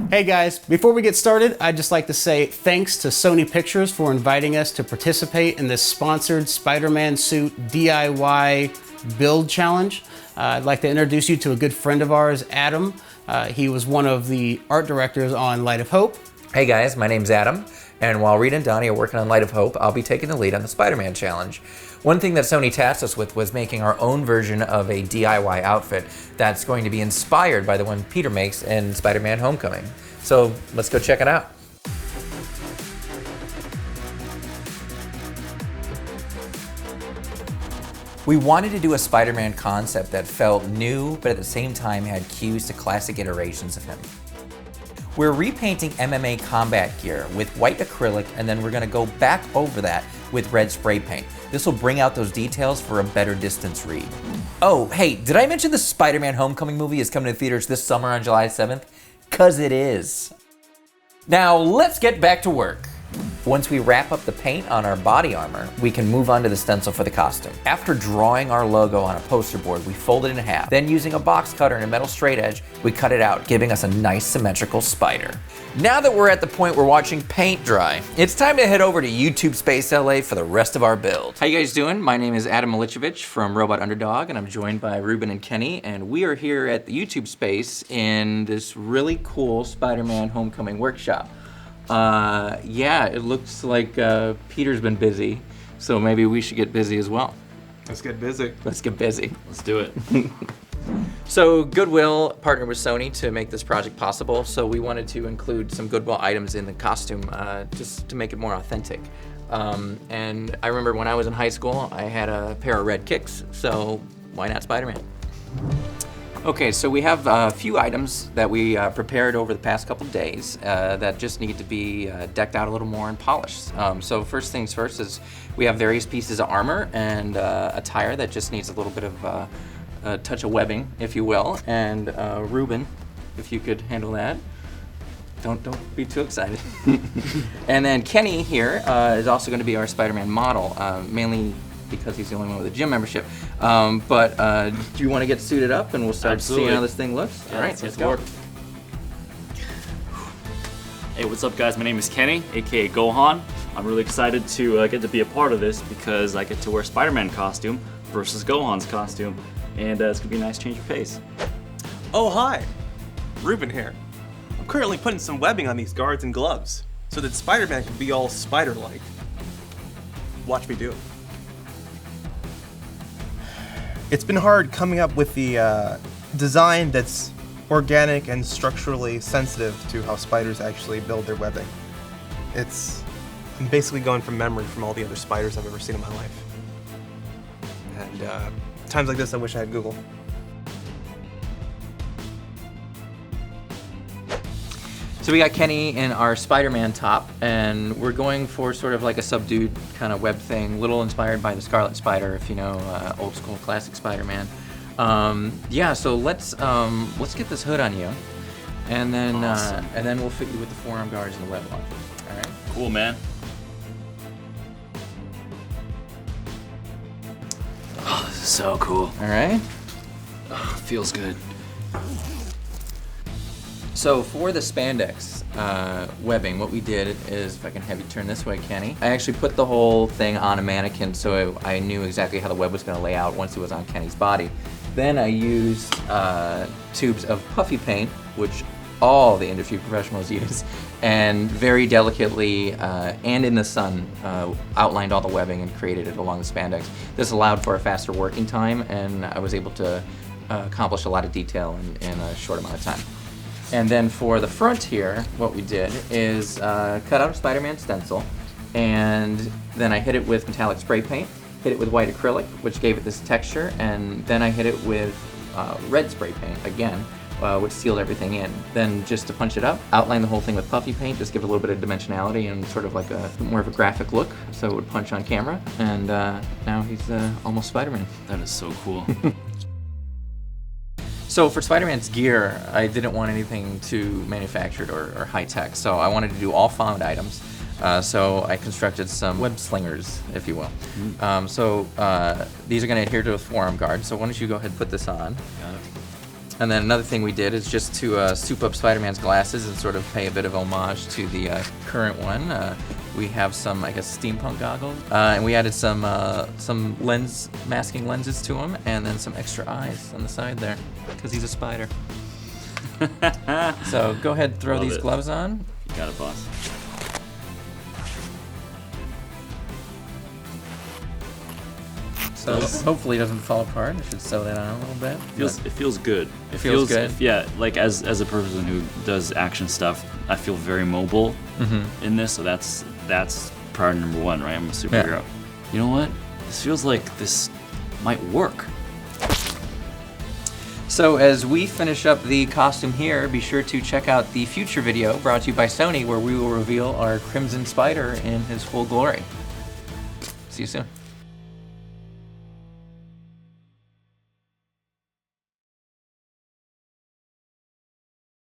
Hey guys, before we get started, I'd just like to say thanks to Sony Pictures for inviting us to participate in this sponsored Spider-Man suit DIY build challenge. I'd like to introduce you to a good friend of ours, Adam. He was one of the art directors on Light of Hope. Hey guys, my name's Adam, and while Rita and Donnie are working on Light of Hope, I'll be taking the lead on the Spider-Man challenge. One thing that Sony tasked us with was making our own version of a DIY outfit that's going to be inspired by the one Peter makes in Spider-Man Homecoming. So let's go check it out. We wanted to do a Spider-Man concept that felt new, but at the same time had cues to classic iterations of him. We're repainting MMA combat gear with white acrylic, and then we're gonna go back over that with red spray paint. This will bring out those details for a better distance read. Oh, hey, did I mention the Spider-Man Homecoming movie is coming to theaters this summer on July 7th? 'Cause it is. Now, let's get back to work. Once we wrap up the paint on our body armor, we can move on to the stencil for the costume. After drawing our logo on a poster board, we fold it in half. Then using a box cutter and a metal straight edge, we cut it out, giving us a nice symmetrical spider. Now that we're at the point we're watching paint dry, it's time to head over to YouTube Space LA for the rest of our build. How you guys doing? My name is Adam Milicevic from Robot Underdog, and I'm joined by Ruben and Kenny, and we are here at the YouTube Space in this really cool Spider-Man Homecoming workshop. Yeah, it looks like Peter's been busy, so maybe we should get busy as well. Let's get busy. Let's get busy. Let's do it. So Goodwill partnered with Sony to make this project possible, so we wanted to include some Goodwill items in the costume just to make it more authentic. And I remember when I was in high school, I had a pair of red kicks, so why not Spider-Man? Okay, so we have a few items that we prepared over the past couple days that just need to be decked out a little more and polished. So first things first is we have various pieces of armor and a tire that just needs a little bit of a touch of webbing, if you will. And Ruben, if you could handle that. Don't be too excited. And then Kenny here is also going to be our Spider-Man model, mainly because he's the only one with a gym membership. But do you want to get suited up and we'll start seeing how this thing looks? Yeah, All right, let's go. Hey, what's up guys? My name is Kenny, aka Gohan. I'm really excited to get to be a part of this because I get to wear Spider-Man costume versus Gohan's costume, and it's gonna be a nice change of pace. Oh, hi. Ruben here. I'm currently putting some webbing on these guards and gloves so that Spider-Man can be all spider-like. Watch me do it. It's been hard coming up with the design that's organic and structurally sensitive to how spiders actually build their webbing. I'm basically going from memory from all the other spiders I've ever seen in my life. And times like this, I wish I had Google. So we got Kenny in our Spider-Man top, and we're going for sort of like a subdued kind of web thing, little inspired by the Scarlet Spider, if you know old school classic Spider-Man. Yeah, so let's get this hood on you, and then Awesome. and then we'll fit you with the forearm guards and the web lock. All right. Cool, man. Oh, this is so cool. All right. Oh, feels good. So for the spandex webbing, what we did is, if I can have you turn this way, Kenny, I actually put the whole thing on a mannequin so I knew exactly how the web was going to lay out once it was on Kenny's body. Then I used tubes of puffy paint, which all the industry professionals use, and very delicately and in the sun outlined all the webbing and created it along the spandex. This allowed for a faster working time, and I was able to accomplish a lot of detail in a short amount of time. And then for the front here, what we did is cut out a Spider-Man stencil, and then I hit it with metallic spray paint, hit it with white acrylic, which gave it this texture, and then I hit it with red spray paint again, which sealed everything in. Then just to punch it up, outline the whole thing with puffy paint, just give it a little bit of dimensionality and sort of like a more of a graphic look, so it would punch on camera, and now he's almost Spider-Man. That is so cool. So for Spider-Man's gear, I didn't want anything too manufactured or high-tech, so I wanted to do all found items. So I constructed some web slingers, if you will. So these are going to adhere to a forearm guard, so why don't you go ahead and put this on. Got it. And then another thing we did is just to soup up Spider-Man's glasses and sort of pay a bit of homage to the current one. We have some, I guess, steampunk goggles, and we added some masking lenses to him, and then some extra eyes on the side there, because he's a spider. So go ahead, throw these gloves on. You got it, boss. So hopefully it doesn't fall apart. I should sew that on a little bit. It feels good. It feels good? Yeah, like as a person who does action stuff, I feel very mobile in this. So that's priority number one, right? I'm a superhero. Yeah. You know what? This feels like this might work. So as we finish up the costume here, be sure to check out the future video brought to you by Sony, where we will reveal our Crimson Spider in his full glory. See you soon.